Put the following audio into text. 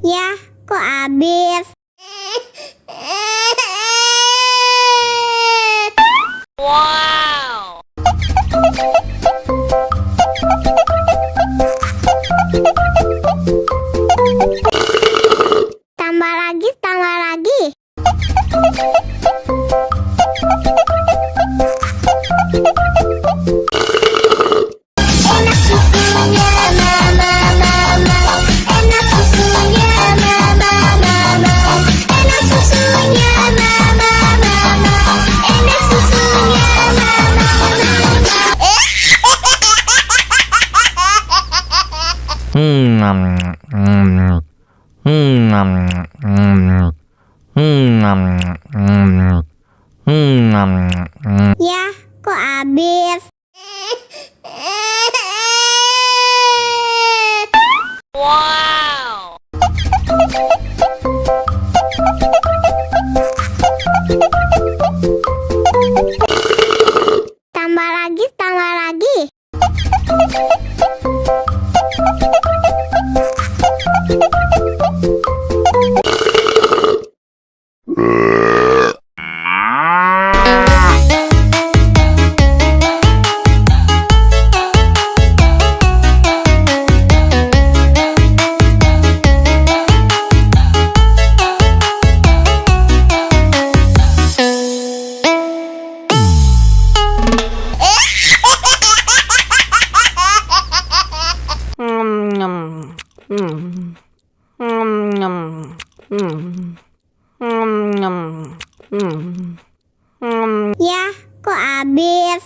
Ya, kok habis? Wow. Tambah lagi, tambah lagi. Enak susunya, mama, mama. Enak susunya, mama, mama. Enak susunya, mama, mama. Enak susunya, mama, mama. Ya, kok habis? Wow. Tambah lagi, tambah lagi. Ya, kok habis?